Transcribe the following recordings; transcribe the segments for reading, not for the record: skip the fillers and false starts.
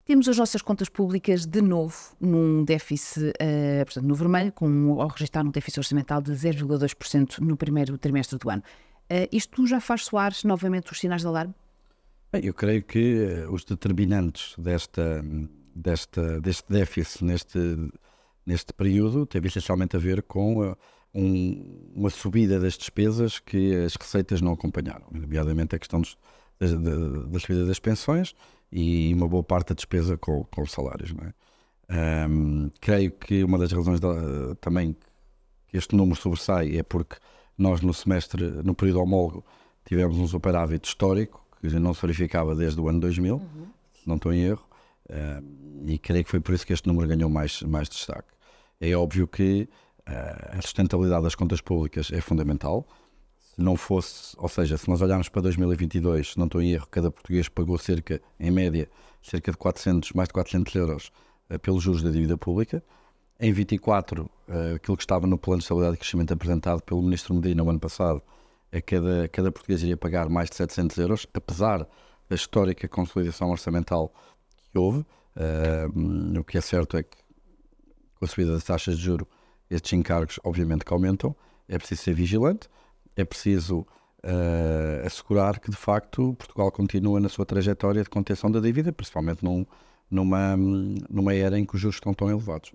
Temos as nossas contas públicas de novo num déficit, portanto, no vermelho, ao registrar um déficit orçamental de 0,2% no primeiro trimestre do ano. Isto já faz soar novamente os sinais de alarme? Bem, eu creio que os determinantes deste déficit neste período teve essencialmente a ver com uma subida das despesas que as receitas não acompanharam, nomeadamente a questão da subida das pensões e uma boa parte da despesa com os salários. Não é? Creio que uma das razões também que este número sobressai é porque nós no período homólogo, tivemos um superávit histórico que não se verificava desde o ano 2000, se não estou em erro, e creio que foi por isso que este número ganhou mais destaque. É óbvio que a sustentabilidade das contas públicas é fundamental. Se não fosse, ou seja, se nós olharmos para 2022, se não estou em erro, cada português pagou em média, cerca de mais de 400 euros pelos juros da dívida pública. Em 24, aquilo que estava no Plano de Estabilidade e Crescimento apresentado pelo Ministro Medina no ano passado, cada português iria pagar mais de 700 euros, apesar da histórica consolidação orçamental que houve. O que é certo é que, com a subida das taxas de juros, estes encargos obviamente que aumentam. É preciso ser vigilante, é preciso assegurar que de facto Portugal continua na sua trajetória de contenção da dívida, principalmente numa era em que os juros estão tão elevados.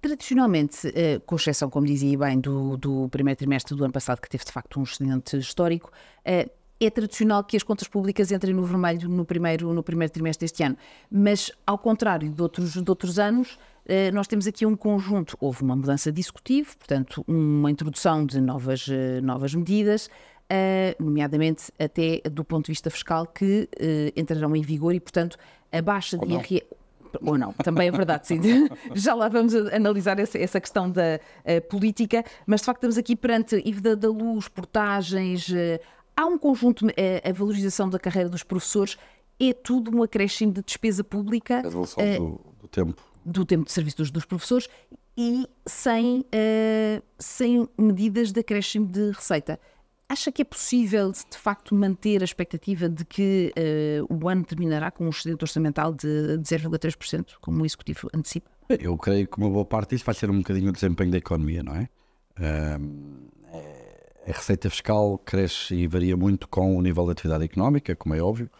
Tradicionalmente, com exceção, como dizia bem, do primeiro trimestre do ano passado, que teve de facto um excedente histórico, é tradicional que as contas públicas entrem no vermelho no primeiro trimestre deste ano. Mas, ao contrário de outros anos, nós temos aqui um conjunto. Houve uma mudança de executivo, portanto, uma introdução de novas medidas, nomeadamente até do ponto de vista fiscal, que entrarão em vigor e, portanto, a baixa de IRS... Ou não, também é verdade, sim. Já lá vamos analisar essa questão da política, mas de facto estamos aqui perante IVA da luz, portagens, há um conjunto, a valorização da carreira dos professores, é tudo um acréscimo de despesa pública. A evolução do tempo. Do tempo de serviço dos professores e sem medidas de acréscimo de receita. Acha que é possível, de facto, manter a expectativa de que o ano terminará com um excedente orçamental de 0,3%, como o Executivo antecipa? Eu creio que uma boa parte disso vai ser um bocadinho o desempenho da economia, não é? A receita fiscal cresce e varia muito com o nível de atividade económica, como é óbvio,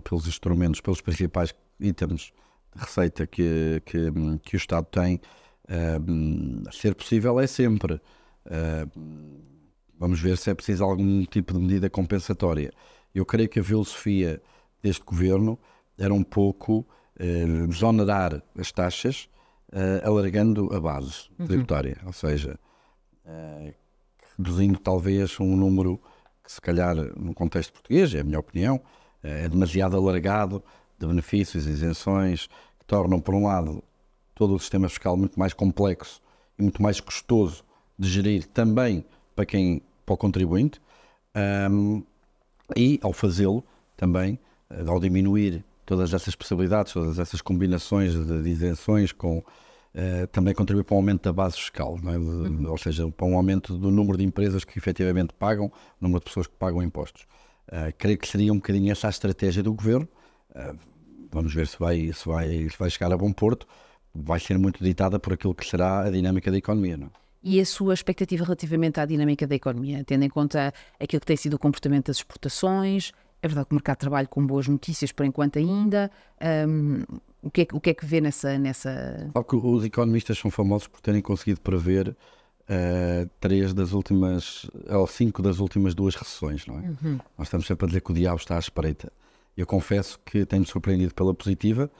pelos instrumentos, pelos principais itens de receita que o Estado tem. Ser possível é sempre... Vamos ver se é preciso algum tipo de medida compensatória. Eu creio que a filosofia deste governo era um pouco desonerar as taxas, alargando a base tributária. Ou seja, reduzindo talvez um número que, se calhar, no contexto português, é a minha opinião, é demasiado alargado, de benefícios e isenções, que tornam, por um lado, todo o sistema fiscal muito mais complexo e muito mais custoso de gerir também para o contribuinte, e ao fazê-lo também, ao diminuir todas essas possibilidades, todas essas combinações de isenções, também contribui para um aumento da base fiscal, não é? Ou seja, para um aumento do número de empresas que efetivamente pagam, o número de pessoas que pagam impostos. Creio que seria um bocadinho essa a estratégia do governo. Vamos ver se vai chegar a bom porto. Vai ser muito ditada por aquilo que será a dinâmica da economia, não é? E a sua expectativa relativamente à dinâmica da economia, tendo em conta aquilo que tem sido o comportamento das exportações? É verdade que o mercado de trabalho com boas notícias por enquanto ainda. O que é que vê nessa... Sabe que os economistas são famosos por terem conseguido prever 5 das últimas 2 recessões, não é? Nós estamos sempre a dizer que o diabo está à espreita. Eu confesso que tenho-me surpreendido pela positiva,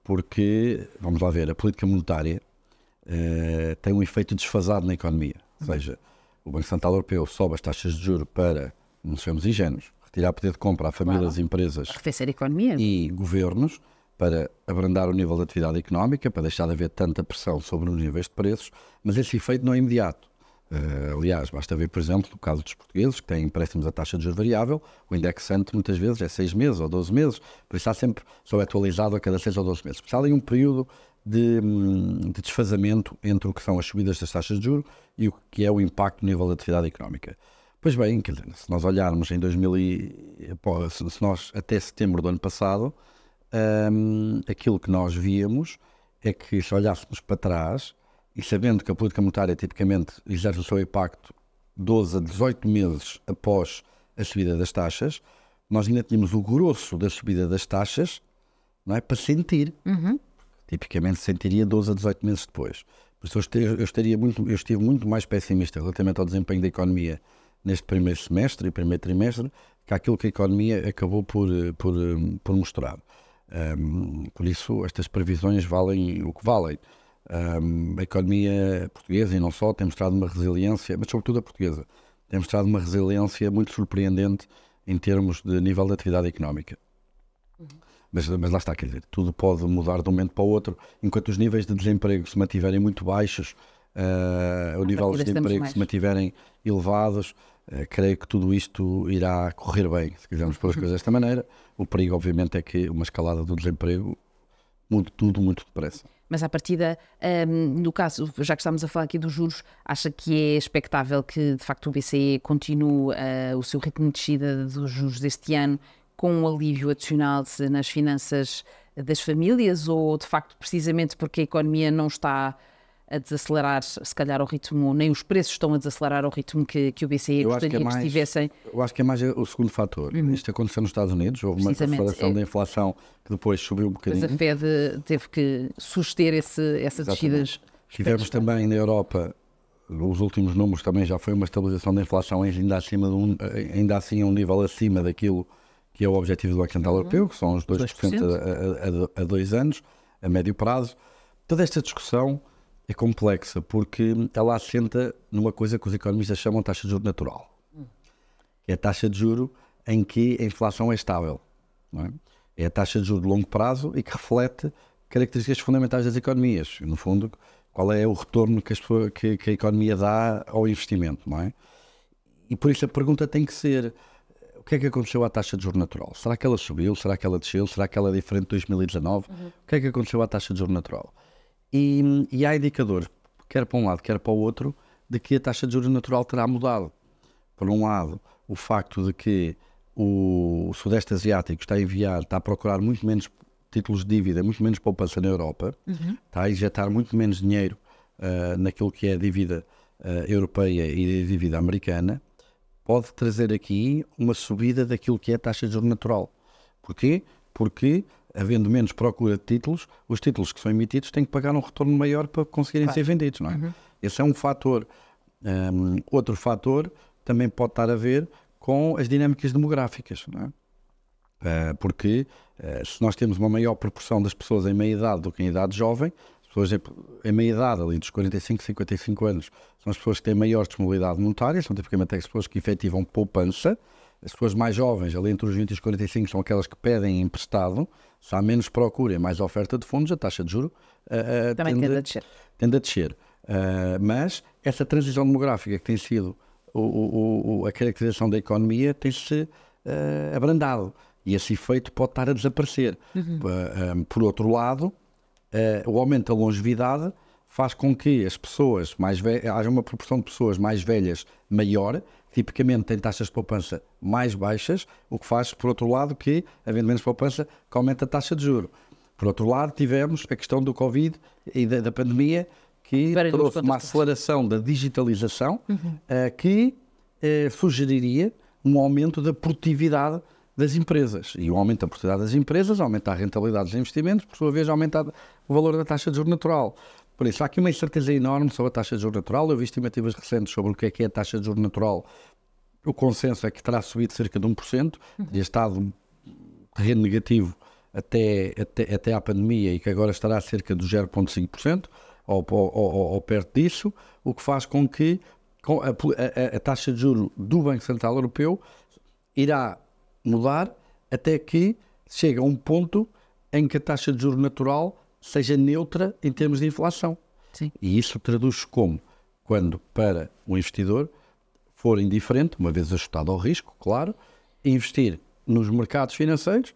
porque, vamos lá ver, a política monetária tem um efeito desfasado na economia. Ou seja, o Banco Central Europeu sobe as taxas de juros para, não sejamos ingênuos, retirar poder de compra a famílias, empresas arrefecer a economia e governos, para abrandar o nível de atividade económica, para deixar de haver tanta pressão sobre os níveis de preços, mas esse efeito não é imediato. Aliás, basta ver, por exemplo, no caso dos portugueses, que têm empréstimos a taxa de juros variável, o indexante muitas vezes é 6 meses ou 12 meses, por isso está sempre só atualizado a cada 6 ou 12 meses. Por isso há ali um período de desfazamento entre o que são as subidas das taxas de juros e o que é o impacto no nível de atividade económica. Pois bem, quer dizer, se nós olharmos se nós até setembro do ano passado, aquilo que nós víamos é que, se olhássemos para trás, e sabendo que a política monetária tipicamente exerce o seu impacto 12 a 18 meses após a subida das taxas, nós ainda tínhamos o grosso da subida das taxas, não é, para sentir. Tipicamente sentiria 12 a 18 meses depois. Por isso eu estive muito mais pessimista relativamente ao desempenho da economia neste primeiro semestre e primeiro trimestre que aquilo que a economia acabou por mostrar. Por isso, estas previsões valem o que valem. A economia portuguesa, e não só, tem mostrado uma resiliência, mas sobretudo a portuguesa, tem mostrado uma resiliência muito surpreendente em termos de nível de atividade económica. Mas lá está, quer dizer, tudo pode mudar de um momento para o outro, enquanto os níveis de desemprego se mantiverem muito baixos, o nível de desemprego se mantiverem elevados, creio que tudo isto irá correr bem, se quisermos pôr as coisas desta maneira. O perigo, obviamente, é que uma escalada do desemprego mude tudo muito depressa. Mas à partida, no caso, já que estamos a falar aqui dos juros, acha que é expectável que de facto o BCE continue o seu ritmo de descida dos juros deste ano com um alívio adicional nas finanças das famílias, ou de facto precisamente porque a economia não está a desacelerar, se calhar, ao ritmo, nem os preços estão a desacelerar ao ritmo que o BCE gostaria que estivessem? Eu acho que é mais o segundo fator. Isto aconteceu nos Estados Unidos, houve uma aceleração da inflação que depois subiu um bocadinho. Mas a Fed teve que suster essa descida. Tivemos também na Europa, os últimos números também já foi uma estabilização da inflação ainda assim a um nível acima daquilo que é o objetivo do Banco Central Europeu, que são os 2% a 2 anos, a médio prazo. Toda esta discussão é complexa porque ela assenta numa coisa que os economistas chamam de taxa de juros natural. É a taxa de juros em que a inflação é estável. Não é? É a taxa de juros de longo prazo e que reflete características fundamentais das economias. No fundo, qual é o retorno que a economia dá ao investimento. Não é? E por isso a pergunta tem que ser: o que é que aconteceu à taxa de juros natural? Será que ela subiu? Será que ela desceu? Será que ela é diferente de 2019? O que é que aconteceu à taxa de juros natural? E há indicadores, quer para um lado, quer para o outro, de que a taxa de juros natural terá mudado. Por um lado, o facto de que o Sudeste Asiático está a procurar muito menos títulos de dívida, muito menos poupança na Europa, está a injetar muito menos dinheiro naquilo que é a dívida europeia e a dívida americana, pode trazer aqui uma subida daquilo que é a taxa de juros natural. Porquê? Porque, havendo menos procura de títulos, os títulos que são emitidos têm que pagar um retorno maior para conseguirem ser vendidos. Não é? Esse é um fator. Outro fator também pode estar a ver com as dinâmicas demográficas. Não é? Porque se nós temos uma maior proporção das pessoas em meia-idade do que em idade jovem, as pessoas em meia-idade, ali dos 45 a 55 anos, são as pessoas que têm maior disponibilidade monetária, são tipicamente as pessoas que efetivam poupança. As pessoas mais jovens, ali entre os 20 e os 45, são aquelas que pedem emprestado. Se há menos procura e mais oferta de fundos, a taxa de juros também tende a descer. Tende a descer. Mas essa transição demográfica que tem sido a caracterização da economia tem-se abrandado. E esse efeito pode estar a desaparecer. Por outro lado, o aumento da longevidade faz com que as pessoas mais velhas, haja uma proporção de pessoas mais velhas maior, tipicamente têm taxas de poupança mais baixas, o que faz, por outro lado, que, havendo menos poupança, que aumenta a taxa de juros. Por outro lado, tivemos a questão do Covid e da pandemia, que trouxe uma aceleração da digitalização que sugeriria um aumento da produtividade das empresas. E o aumento da produtividade das empresas aumenta a rentabilidade dos investimentos, por sua vez aumenta o valor da taxa de juros natural. Por isso, há aqui uma incerteza enorme sobre a taxa de juros natural. Eu vi estimativas recentes sobre o que é a taxa de juros natural. O consenso é que terá subido cerca de 1%, teria estado terreno negativo até à pandemia e que agora estará cerca de 0,5% ou perto disso, o que faz com que a taxa de juros do Banco Central Europeu irá mudar até que chegue a um ponto em que a taxa de juros natural seja neutra em termos de inflação. Sim. E isso traduz como? Quando para o investidor for indiferente, uma vez ajustado ao risco, claro, investir nos mercados financeiros,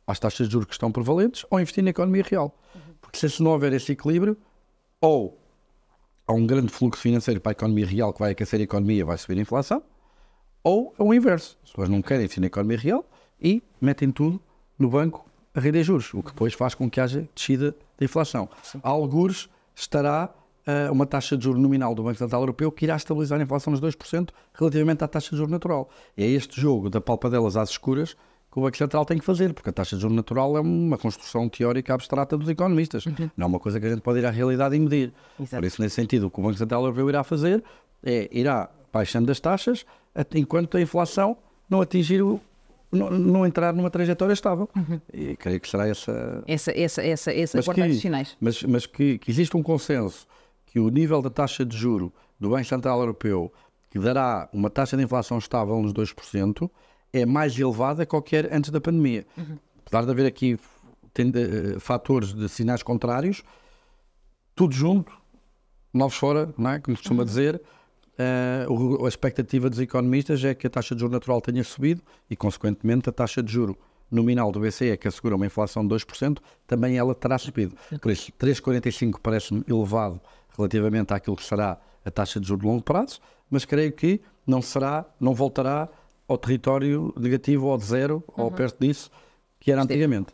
às taxas de juros que estão prevalentes, ou investir na economia real. Porque se não houver esse equilíbrio, ou há um grande fluxo financeiro para a economia real que vai aquecer a economia, vai subir a inflação, ou é o inverso. As pessoas não querem investir na economia real e metem tudo no banco a rede de juros, o que depois faz com que haja descida da inflação. A algures estará uma taxa de juros nominal do Banco Central Europeu que irá estabilizar a inflação nos 2% relativamente à taxa de juros natural. E é este jogo da palpadelas às escuras que o Banco Central tem que fazer, porque a taxa de juros natural é uma construção teórica abstrata dos economistas. Não é uma coisa que a gente pode ir à realidade e medir. Exato. Por isso, nesse sentido, o que o Banco Central Europeu irá fazer é irá baixando as taxas enquanto a inflação não atingir não entrar numa trajetória estável. E creio que será essa guardar os sinais. Mas que existe um consenso que o nível da taxa de juro do Banco Central Europeu, que dará uma taxa de inflação estável nos 2%, é mais elevada que qualquer antes da pandemia. Apesar de haver aqui fatores de sinais contrários, tudo junto, novos fora, não é? Como costuma dizer, a expectativa dos economistas é que a taxa de juro natural tenha subido e, consequentemente, a taxa de juro nominal do BCE, que assegura uma inflação de 2%, também ela terá subido. Por isso, 3,45 parece-me elevado relativamente àquilo que será a taxa de juros de longo prazo, mas creio que não voltará ao território negativo ou de zero, ou perto disso, que era antigamente.